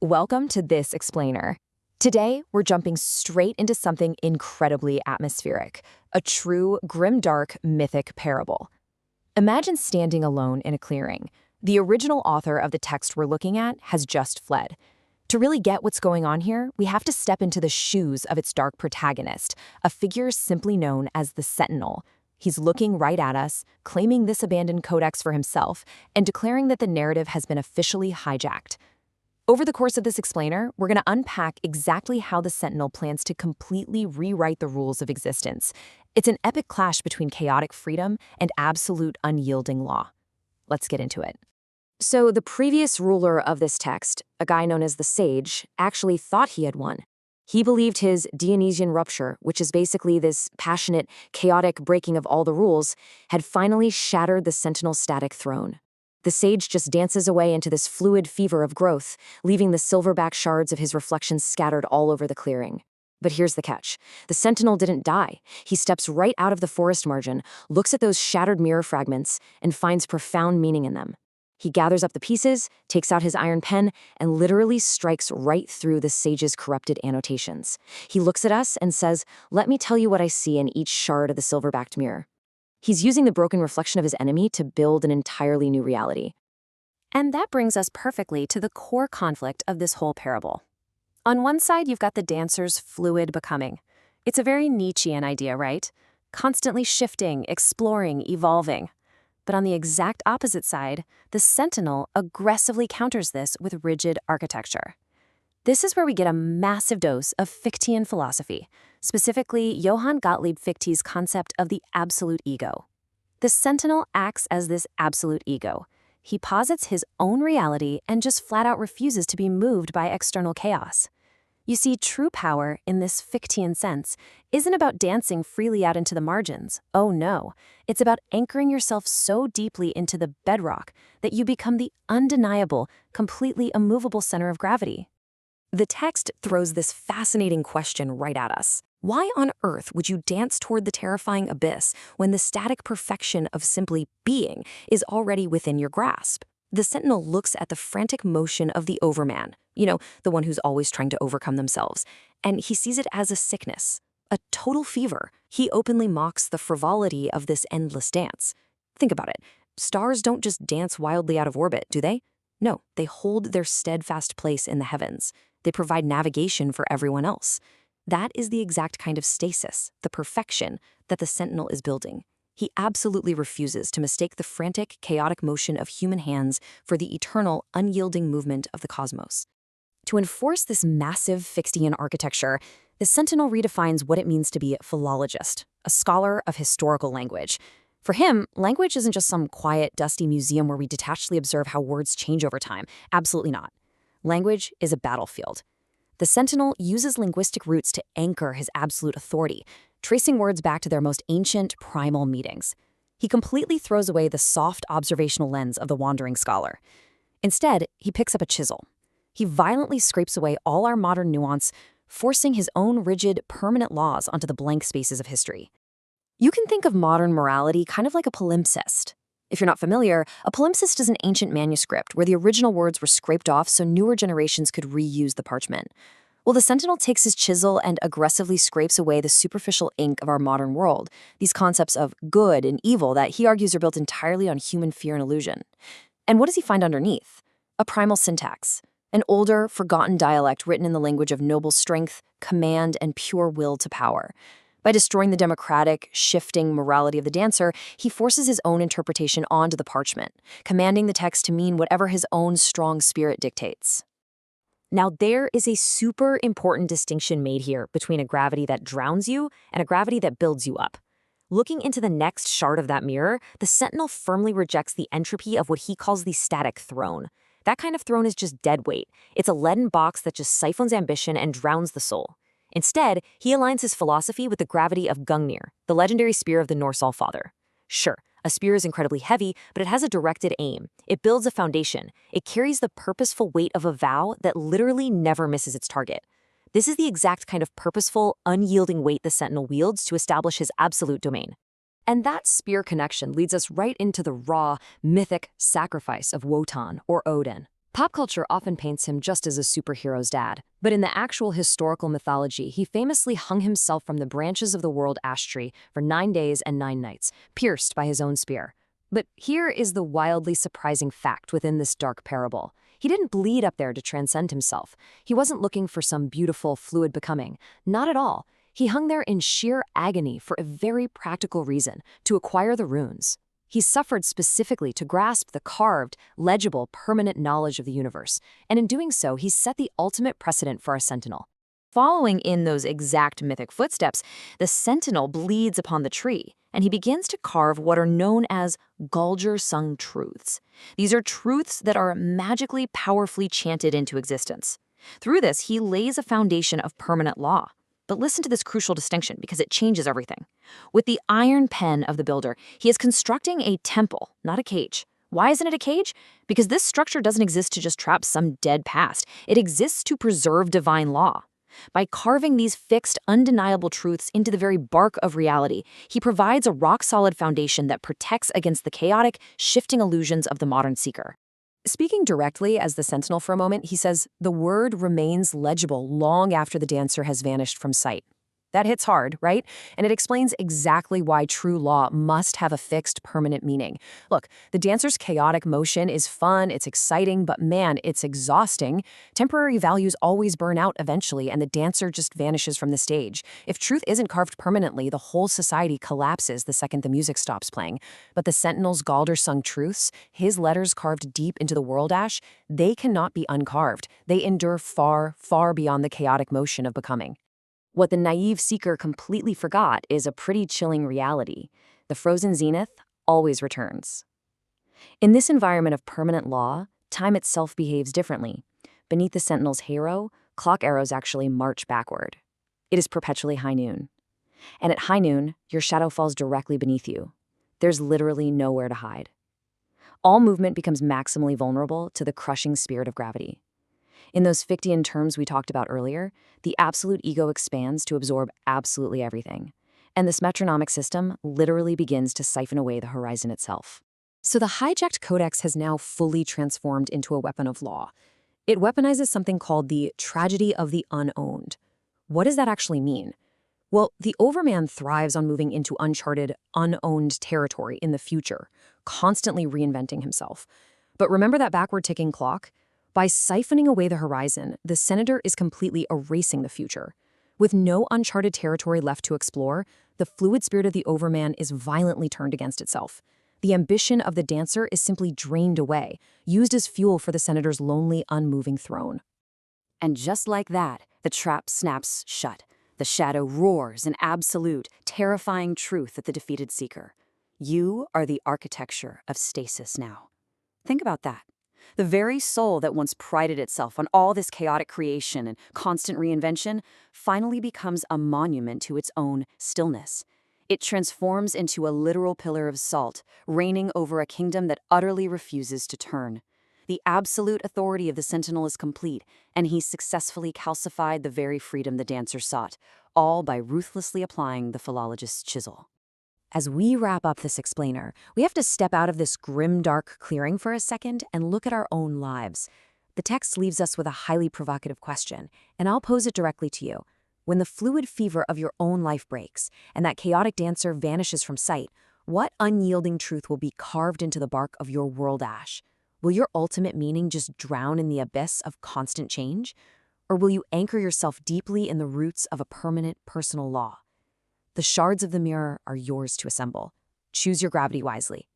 Welcome to this explainer. Today, we're jumping straight into something incredibly atmospheric, a true grimdark mythic parable. Imagine standing alone in a clearing. The original author of the text we're looking at has just fled. To really get what's going on here, we have to step into the shoes of its dark protagonist, a figure simply known as the Sentinel. He's looking right at us, claiming this abandoned codex for himself, and declaring that the narrative has been officially hijacked. Over the course of this explainer, we're going to unpack exactly how the Sentinel plans to completely rewrite the rules of existence. It's an epic clash between chaotic freedom and absolute unyielding law. Let's get into it. So the previous ruler of this text, a guy known as the Sage, actually thought he had won. He believed his Dionysian rupture, which is basically this passionate, chaotic breaking of all the rules, had finally shattered the Sentinel's static throne. The Sage just dances away into this fluid fever of growth, leaving the silverback shards of his reflections scattered all over the clearing. But here's the catch. The Sentinel didn't die. He steps right out of the forest margin, looks at those shattered mirror fragments, and finds profound meaning in them. He gathers up the pieces, takes out his iron pen, and literally strikes right through the Sage's corrupted annotations. He looks at us and says, "Let me tell you what I see in each shard of the silver-backed mirror." He's using the broken reflection of his enemy to build an entirely new reality. And that brings us perfectly to the core conflict of this whole parable. On one side, you've got the dancer's fluid becoming. It's a very Nietzschean idea, right? Constantly shifting, exploring, evolving. But on the exact opposite side, the Sentinel aggressively counters this with rigid architecture. This is where we get a massive dose of Fichtean philosophy, specifically Johann Gottlieb Fichte's concept of the absolute ego. The Sentinel acts as this absolute ego. He posits his own reality and just flat out refuses to be moved by external chaos. You see, true power, in this Fichtean sense, isn't about dancing freely out into the margins. Oh no, it's about anchoring yourself so deeply into the bedrock that you become the undeniable, completely immovable center of gravity. The text throws this fascinating question right at us. Why on earth would you dance toward the terrifying abyss when the static perfection of simply being is already within your grasp? The Sentinel looks at the frantic motion of the overman, the one who's always trying to overcome themselves, and he sees it as a sickness, a total fever. He openly mocks the frivolity of this endless dance. Think about it. Stars don't just dance wildly out of orbit, do they? No, they hold their steadfast place in the heavens. They provide navigation for everyone else. That is the exact kind of stasis, the perfection, that the Sentinel is building. He absolutely refuses to mistake the frantic, chaotic motion of human hands for the eternal, unyielding movement of the cosmos. To enforce this massive Fichtean architecture, the Sentinel redefines what it means to be a philologist, a scholar of historical language. For him, language isn't just some quiet, dusty museum where we detachedly observe how words change over time. Absolutely not. Language is a battlefield. The Sentinel uses linguistic roots to anchor his absolute authority, tracing words back to their most ancient, primal meetings. He completely throws away the soft observational lens of the wandering scholar. Instead, he picks up a chisel. He violently scrapes away all our modern nuance, forcing his own rigid, permanent laws onto the blank spaces of history. You can think of modern morality kind of like a palimpsest. If you're not familiar, a palimpsest is an ancient manuscript where the original words were scraped off so newer generations could reuse the parchment. Well, the Sentinel takes his chisel and aggressively scrapes away the superficial ink of our modern world, these concepts of good and evil that he argues are built entirely on human fear and illusion. And what does he find underneath? A primal syntax, an older, forgotten dialect written in the language of noble strength, command, and pure will to power. By destroying the democratic, shifting morality of the dancer, he forces his own interpretation onto the parchment, commanding the text to mean whatever his own strong spirit dictates. Now, there is a super important distinction made here between a gravity that drowns you and a gravity that builds you up. Looking into the next shard of that mirror, the Sentinel firmly rejects the entropy of what he calls the static throne. That kind of throne is just dead weight. It's a leaden box that just siphons ambition and drowns the soul. Instead, he aligns his philosophy with the gravity of Gungnir, the legendary spear of the Norse Allfather. Sure, a spear is incredibly heavy, but it has a directed aim. It builds a foundation. It carries the purposeful weight of a vow that literally never misses its target. This is the exact kind of purposeful, unyielding weight the Sentinel wields to establish his absolute domain. And that spear connection leads us right into the raw, mythic sacrifice of Wotan, or Odin. Pop culture often paints him just as a superhero's dad, but in the actual historical mythology, he famously hung himself from the branches of the world ash tree for 9 days and 9 nights, pierced by his own spear. But here is the wildly surprising fact within this dark parable. He didn't bleed up there to transcend himself. He wasn't looking for some beautiful, fluid becoming. Not at all. He hung there in sheer agony for a very practical reason, to acquire the runes. He suffered specifically to grasp the carved, legible, permanent knowledge of the universe, and in doing so, he set the ultimate precedent for our sentinel. Following in those exact mythic footsteps, the sentinel bleeds upon the tree, and he begins to carve what are known as Galger-sung truths. These are truths that are magically, powerfully chanted into existence. Through this, he lays a foundation of permanent law. But listen to this crucial distinction because it changes everything. With the iron pen of the builder, he is constructing a temple, not a cage. Why isn't it a cage? Because this structure doesn't exist to just trap some dead past. It exists to preserve divine law. By carving these fixed, undeniable truths into the very bark of reality, he provides a rock-solid foundation that protects against the chaotic, shifting illusions of the modern seeker. Speaking directly as the sentinel for a moment, he says, the word remains legible long after the dancer has vanished from sight. That hits hard, right? And it explains exactly why true law must have a fixed, permanent meaning. Look, the dancer's chaotic motion is fun, it's exciting, but man, it's exhausting. Temporary values always burn out eventually, and the dancer just vanishes from the stage. If truth isn't carved permanently, the whole society collapses the second the music stops playing. But the sentinel's Galder-sung truths, his letters carved deep into the world ash, they cannot be uncarved. They endure far, far beyond the chaotic motion of becoming. What the naive seeker completely forgot is a pretty chilling reality. The frozen zenith always returns. In this environment of permanent law, time itself behaves differently. Beneath the sentinel's halo, clock arrows actually march backward. It is perpetually high noon. And at high noon, your shadow falls directly beneath you. There's literally nowhere to hide. All movement becomes maximally vulnerable to the crushing spirit of gravity. In those Fichtean terms we talked about earlier, the absolute ego expands to absorb absolutely everything. And this metronomic system literally begins to siphon away the horizon itself. So the Hijacked Codex has now fully transformed into a weapon of law. It weaponizes something called the tragedy of the unowned. What does that actually mean? Well, the Overman thrives on moving into uncharted, unowned territory in the future, constantly reinventing himself. But remember that backward ticking clock? By siphoning away the horizon, the senator is completely erasing the future. With no uncharted territory left to explore, the fluid spirit of the Overman is violently turned against itself. The ambition of the dancer is simply drained away, used as fuel for the senator's lonely, unmoving throne. And just like that, the trap snaps shut. The shadow roars in absolute, terrifying truth at the defeated seeker. You are the architecture of stasis now. Think about that. The very soul that once prided itself on all this chaotic creation and constant reinvention finally becomes a monument to its own stillness. It transforms into a literal pillar of salt, reigning over a kingdom that utterly refuses to turn. The absolute authority of the sentinel is complete, and he's successfully calcified the very freedom the dancer sought, all by ruthlessly applying the philologist's chisel. As we wrap up this explainer, we have to step out of this grim, dark clearing for a second and look at our own lives. The text leaves us with a highly provocative question, and I'll pose it directly to you. When the fluid fever of your own life breaks, and that chaotic dancer vanishes from sight, what unyielding truth will be carved into the bark of your world ash? Will your ultimate meaning just drown in the abyss of constant change? Or will you anchor yourself deeply in the roots of a permanent personal law? The shards of the mirror are yours to assemble. Choose your gravity wisely.